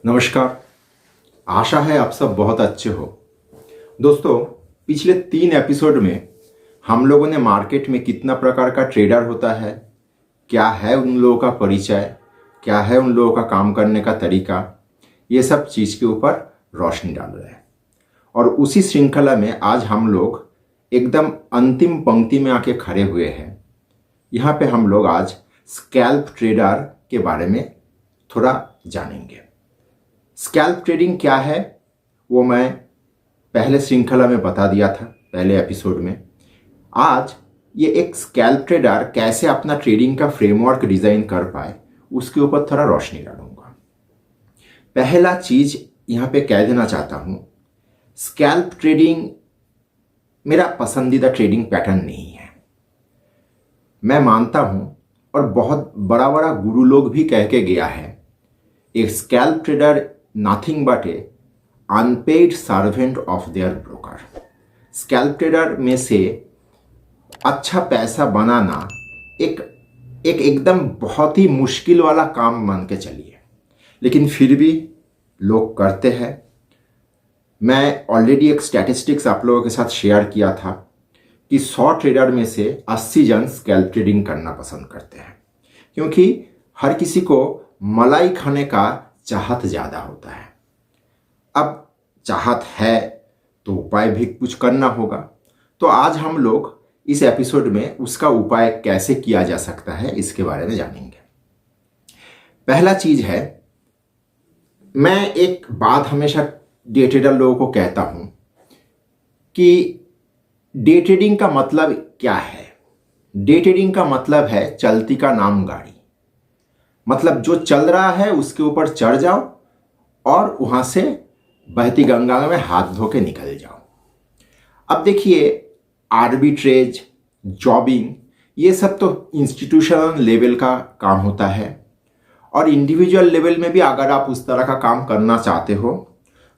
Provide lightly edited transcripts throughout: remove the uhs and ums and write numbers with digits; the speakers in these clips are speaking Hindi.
नमस्कार। आशा है आप सब बहुत अच्छे हो। दोस्तों, पिछले 3 एपिसोड में हम लोगों ने मार्केट में कितना प्रकार का ट्रेडर होता है, क्या है उन लोगों का परिचय, क्या है उन लोगों का काम करने का तरीका, ये सब चीज़ के ऊपर रोशनी डाल रहे हैं। और उसी श्रृंखला में आज हम लोग एकदम अंतिम पंक्ति में आके खड़े हुए हैं। यहाँ पे हम लोग आज स्कैल्प ट्रेडर के बारे में थोड़ा जानेंगे। स्कैल्प ट्रेडिंग क्या है वो मैं पहले श्रृंखला में बता दिया था, पहले एपिसोड में। आज ये एक स्कैल्प ट्रेडर कैसे अपना ट्रेडिंग का फ्रेमवर्क डिज़ाइन कर पाए उसके ऊपर थोड़ा रोशनी डालूंगा। पहला चीज़ यहाँ पे कह देना चाहता हूँ, स्कैल्प ट्रेडिंग मेरा पसंदीदा ट्रेडिंग पैटर्न नहीं है। मैं मानता हूँ और बहुत बड़ा बड़ा गुरु लोग भी कह के गया है, एक scalp trader nothing but a unpaid servant of their broker. Scalp trader में से अच्छा पैसा बनाना एकदम बहुत ही मुश्किल वाला काम मान के चलिए, लेकिन फिर भी लोग करते हैं। मैं ऑलरेडी एक स्टैटिस्टिक्स आप लोगों के साथ शेयर किया था कि 100 ट्रेडर में से 80 जन स्कैल्प ट्रेडिंग करना पसंद करते हैं, क्योंकि हर किसी को मलाई खाने का चाहत ज़्यादा होता है। अब चाहत है तो उपाय भी कुछ करना होगा। तो आज हम लोग इस एपिसोड में उसका उपाय कैसे किया जा सकता है इसके बारे में जानेंगे। पहला चीज़ है, मैं एक बात हमेशा डे ट्रेडर लोगों को कहता हूँ कि डे ट्रेडिंग का मतलब क्या है। डे ट्रेडिंग का मतलब है चलती का नाम गाड़ी। मतलब जो चल रहा है उसके ऊपर चढ़ जाओ और वहाँ से बहती गंगा में हाथ धो के निकल जाओ। अब देखिए, आर्बिट्रेज, जॉबिंग, ये सब तो इंस्टीट्यूशनल लेवल का काम होता है, और इंडिविजुअल लेवल में भी अगर आप उस तरह का काम करना चाहते हो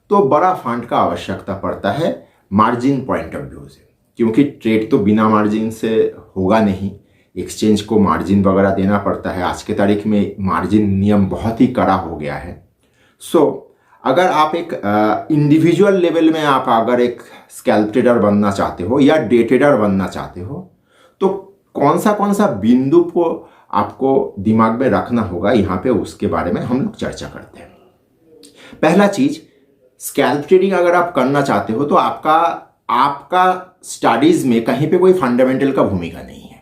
तो बड़ा फंड का आवश्यकता पड़ता है मार्जिन पॉइंट ऑफ व्यू से, क्योंकि ट्रेड तो बिना मार्जिन से होगा नहीं। एक्सचेंज को मार्जिन वगैरह देना पड़ता है। आज के तारीख में मार्जिन नियम बहुत ही कड़ा हो गया है। अगर आप एक इंडिविजुअल लेवल में आप अगर एक स्कैल्प ट्रेडर बनना चाहते हो या डे ट्रेडर बनना चाहते हो तो कौन सा बिंदु को आपको दिमाग में रखना होगा, यहाँ पे उसके बारे में हम लोग चर्चा करते हैं। पहला चीज, स्कैल्प ट्रेडिंग अगर आप करना चाहते हो तो आपका स्टडीज में कहीं पे कोई फंडामेंटल का भूमिका नहीं है,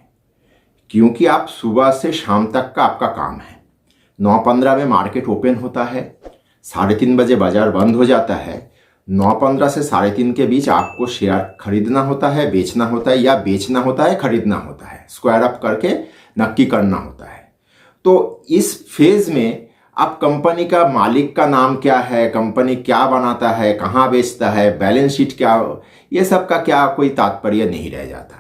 क्योंकि आप सुबह से शाम तक का आपका काम है। 9:15 में मार्केट ओपन होता है, 3:30 बजे बाजार बंद हो जाता है। 9:15 से 3:30 के बीच आपको शेयर खरीदना होता है, बेचना होता है, या बेचना होता है, खरीदना होता है, स्क्वायर अप करके नक्की करना होता है। तो इस फेज में आप कंपनी का मालिक का नाम क्या है, कंपनी क्या बनाता है, कहाँ बेचता है, बैलेंस शीट क्या, ये सब का क्या कोई तात्पर्य नहीं रह जाता।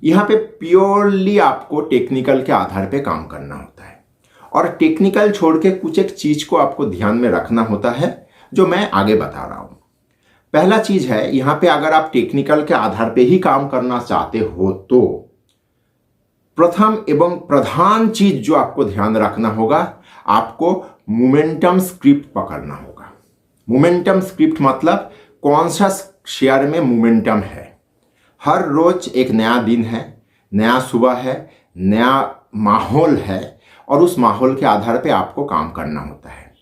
यहाँ पे प्योरली आपको टेक्निकल के आधार पे काम करना होता है, और टेक्निकल छोड़ के कुछ एक चीज को आपको ध्यान में रखना होता है जो मैं आगे बता रहा हूं। पहला चीज है, यहाँ पे अगर आप टेक्निकल के आधार पे ही काम करना चाहते हो तो प्रथम एवं प्रधान चीज जो आपको ध्यान रखना होगा, आपको मोमेंटम स्क्रिप्ट पकड़ना होगा। मोमेंटम स्क्रिप्ट मतलब कौन सा शेयर में मोमेंटम है। हर रोज एक नया दिन है, नया सुबह है, नया माहौल है, और उस माहौल के आधार पे आपको काम करना होता है।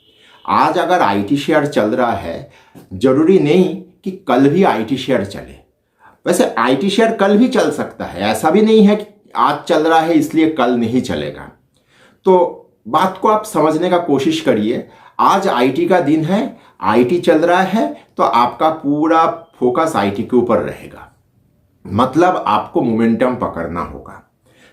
आज अगर आईटी शेयर चल रहा है, जरूरी नहीं कि कल भी आईटी शेयर चले। वैसे आईटी शेयर कल भी चल सकता है, ऐसा भी नहीं है कि आज चल रहा है इसलिए कल नहीं चलेगा। तो बात को आप समझने का कोशिश करिए। आज आईटी का दिन है, आईटी चल रहा है, तो आपका पूरा फोकस आईटी के ऊपर रहेगा। मतलब आपको मोमेंटम पकड़ना होगा।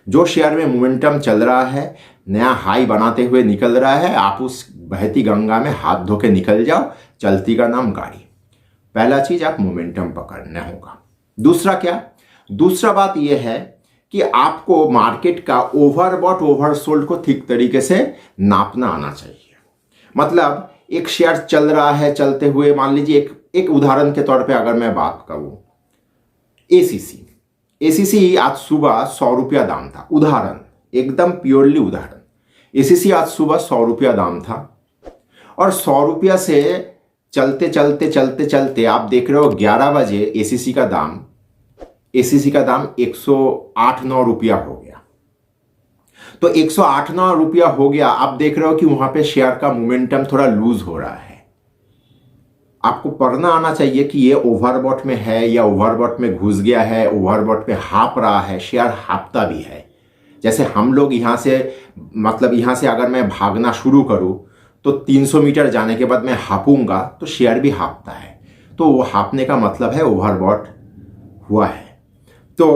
जो शेयर में मोमेंटम चल रहा है, नया हाई बनाते हुए निकल रहा है, आप उस बहती गंगा में हाथ धो के निकल जाओ, चलती का नाम गाड़ी। पहला चीज, आप मोमेंटम पकड़ना होगा। दूसरा क्या? दूसरा बात यह है कि आपको मार्केट का ओवरबॉट ओवरसोल्ड को ठीक तरीके से नापना आना चाहिए। मतलब एक शेयर चल रहा है, चलते हुए मान लीजिए एक उदाहरण के तौर पे अगर मैं बात करूं, एसीसी आज सुबह 100 रुपया दाम था। उदाहरण, एकदम प्योरली उदाहरण। एसीसी आज सुबह 100 रुपया दाम था और 100 रुपया से चलते चलते चलते चलते आप देख रहे हो 11 बजे एसीसी का दाम 108-9 रुपया हो गया। तो 108-9 रुपया हो गया, आप देख रहे हो कि वहां पे शेयर का मोमेंटम थोड़ा लूज हो रहा है। आपको पढ़ना आना चाहिए कि ये ओवरबॉट में है या ओवरबॉट में घुस गया है, ओवरबॉट में हाँप रहा है, शेयर हाँपता भी है। जैसे हम लोग यहाँ से अगर मैं भागना शुरू करूँ तो 300 मीटर जाने के बाद मैं हाँपूंगा तो शेयर भी हाँपता है। तो वो हाँपने का मतलब है ओवरबॉट हुआ है। तो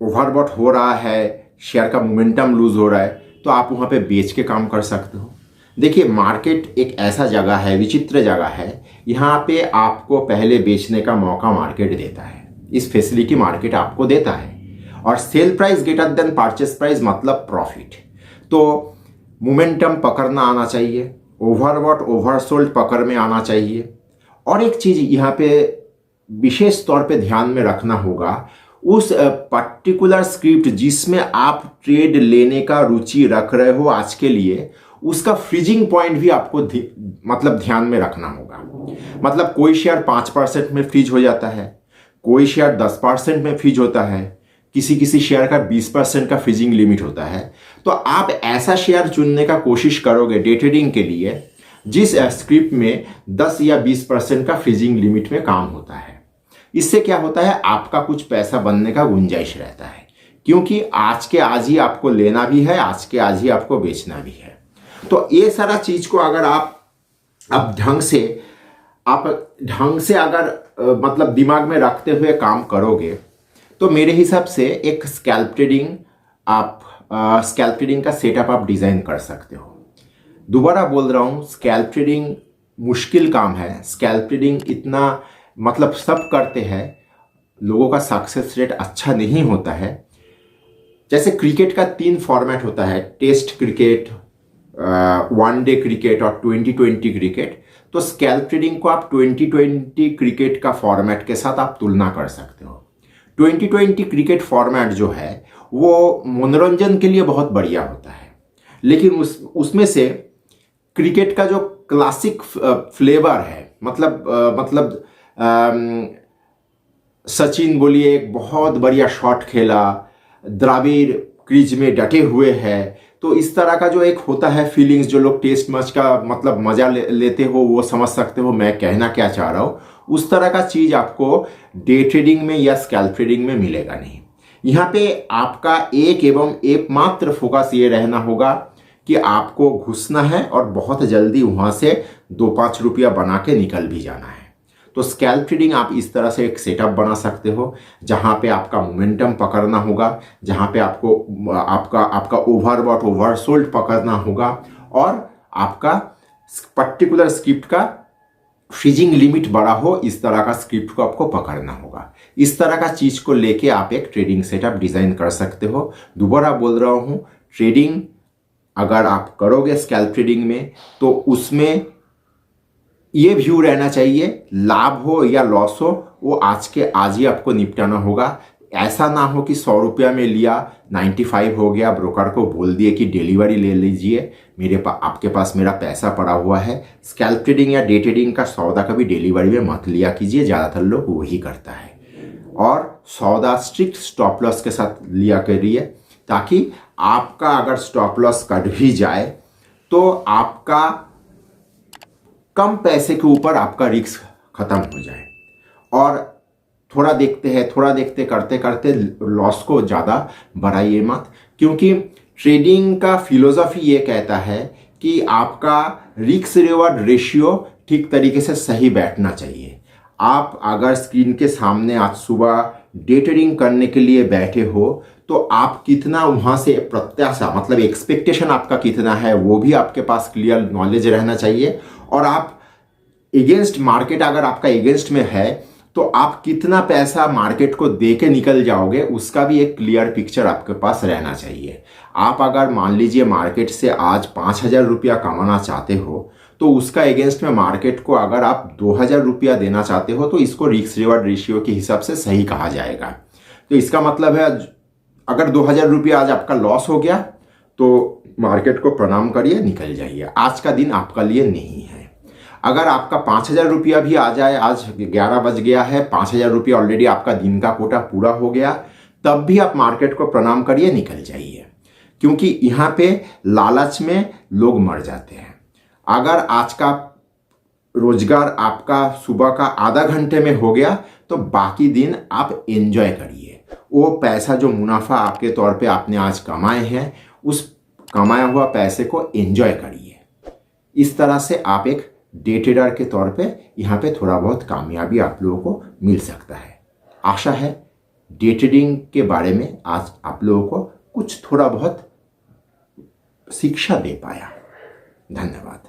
ओवरबॉट हो रहा है, शेयर का मोमेंटम लूज हो रहा है, तो आप वहाँ पे बेच के काम कर सकते हो। देखिए, मार्केट एक ऐसा जगह है, विचित्र जगह है, यहाँ पे आपको पहले बेचने का मौका मार्केट देता है। इस फैसिलिटी मार्केट आपको देता है। और sale price greater than purchase price मतलब प्रॉफिट। तो मोमेंटम पकड़ना आना चाहिए, ओवरबॉट ओवरसोल्ड पकड़ में आना चाहिए। और एक चीज़ यहाँ पे विशेष तौर पे ध्यान में रखना होगा, उस पर्टिकुलर स्क्रिप्ट जिसमें आप ट्रेड लेने का रुचि रख रहे हो आज के लिए, उसका फ्रीजिंग पॉइंट भी आपको ध्यान में रखना होगा। मतलब कोई शेयर 5% में फ्रीज हो जाता है, कोई शेयर 10% में फ्रीज होता है, किसी शेयर का 20% का फ्रीजिंग लिमिट होता है। तो आप ऐसा शेयर चुनने का कोशिश करोगे डे ट्रेडिंग के लिए जिस स्क्रिप्ट में 10 या 20% का फ्रीजिंग लिमिट में काम होता है। इससे क्या होता है, आपका कुछ पैसा बनने का गुंजाइश रहता है, क्योंकि आज के आज ही आपको लेना भी है, आज के आज ही आपको बेचना भी है। तो ये सारा चीज को अगर आप ढंग से अगर दिमाग में रखते हुए काम करोगे तो मेरे हिसाब से एक स्कैल्प ट्रेडिंग का सेटअप आप डिजाइन कर सकते हो। दोबारा बोल रहा हूँ, स्कैल्प ट्रेडिंग मुश्किल काम है। स्कैल्प ट्रेडिंग इतना सब करते हैं, लोगों का सक्सेस रेट अच्छा नहीं होता है। जैसे क्रिकेट का 3 फॉर्मेट होता है, टेस्ट क्रिकेट, 1 डे क्रिकेट और 2020 क्रिकेट। तो स्कैल्प ट्रेडिंग को आप 2020 क्रिकेट का फॉर्मेट के साथ आप तुलना कर सकते हो। 2020 क्रिकेट फॉर्मेट जो है वो मनोरंजन के लिए बहुत बढ़िया होता है, लेकिन उसमें से क्रिकेट का जो क्लासिक फ्लेवर है, सचिन बोलिए एक बहुत बढ़िया शॉट खेला, द्रविड़ क्रीज में डटे हुए हैं, तो इस तरह का जो एक होता है फीलिंग्स, जो लोग टेस्ट मैच का मजा लेते हो वो समझ सकते हो मैं कहना क्या चाह रहा हूँ। उस तरह का चीज आपको डे ट्रेडिंग में या स्कैल्प ट्रेडिंग में मिलेगा नहीं। यहाँ पे आपका एक एवं एकमात्र फोकस ये रहना होगा कि आपको घुसना है और बहुत जल्दी वहां से 2-5 रुपया बना के निकल भी जाना है। तो स्कैल्प ट्रेडिंग आप इस तरह से एक सेटअप बना सकते हो, जहां पे आपका मोमेंटम पकड़ना होगा, जहां पे आपको आपका ओवरबॉट ओवरसोल्ड पकड़ना होगा, और आपका पर्टिकुलर स्क्रिप्ट का फ्रीजिंग लिमिट बड़ा हो, इस तरह का स्क्रिप्ट को आपको पकड़ना होगा। इस तरह का चीज को लेके आप एक ट्रेडिंग सेटअप डिजाइन कर सकते हो। दोबारा बोल रहा हूं, ट्रेडिंग अगर आप करोगे स्कैल्प ट्रेडिंग में तो उसमें ये व्यू रहना चाहिए, लाभ हो या लॉस हो वो आज के आज ही आपको निपटाना होगा। ऐसा ना हो कि 100 रुपया में लिया 95 हो गया, ब्रोकर को बोल दिए कि डिलीवरी ले लीजिए, आपके पास मेरा पैसा पड़ा हुआ है। स्कैल्प ट्रेडिंग या डे ट्रेडिंग का सौदा कभी डिलीवरी में मत लिया कीजिए, ज़्यादातर लोग वही करता है। और सौदा स्ट्रिक्ट स्टॉप लॉस के साथ लिया करिए, ताकि आपका अगर स्टॉप लॉस कट भी जाए तो आपका कम पैसे के ऊपर आपका रिस्क खत्म हो जाए। और थोड़ा देखते करते करते लॉस को ज़्यादा बढ़ाइए मत, क्योंकि ट्रेडिंग का फिलोसफी ये कहता है कि आपका रिस्क रिवॉर्ड रेशियो ठीक तरीके से सही बैठना चाहिए। आप अगर स्क्रीन के सामने आज सुबह डे ट्रेडिंग करने के लिए बैठे हो तो आप कितना वहाँ से प्रत्याशा एक्सपेक्टेशन आपका कितना है वो भी आपके पास क्लियर नॉलेज रहना चाहिए। और आप एगेंस्ट मार्केट अगर आपका एगेंस्ट में है तो आप कितना पैसा मार्केट को दे के निकल जाओगे उसका भी एक क्लियर पिक्चर आपके पास रहना चाहिए। आप अगर मान लीजिए मार्केट से आज 5,000 रुपया कमाना चाहते हो तो उसका एगेंस्ट में मार्केट को अगर आप 2,000 रुपया देना चाहते हो तो इसको रिस्क रिवॉर्ड रेशियो के हिसाब से सही कहा जाएगा। तो इसका मतलब है अगर 2,000 रुपया आज आपका लॉस हो गया तो मार्केट को प्रणाम करिए, निकल जाइए, आज का दिन आपका लिए नहीं है। अगर आपका 5,000 रुपया भी आ जाए, आज 11 बज गया है, 5,000 रुपया ऑलरेडी आपका दिन का कोटा पूरा हो गया, तब भी आप मार्केट को प्रणाम करिए, निकल जाइए, क्योंकि यहाँ पे लालच में लोग मर जाते हैं। अगर आज का रोजगार आपका सुबह का आधा घंटे में हो गया तो बाकी दिन आप एंजॉय करिए। वो पैसा जो मुनाफा आपके तौर पे आपने आज कमाए हैं, उस कमाया हुआ पैसे को एंजॉय करिए। इस तरह से आप एक डे ट्रेडर के तौर पे यहाँ पे थोड़ा बहुत कामयाबी आप लोगों को मिल सकता है। आशा है डे ट्रेडिंग के बारे में आज आप लोगों को कुछ थोड़ा बहुत शिक्षा दे पाया। धन्यवाद।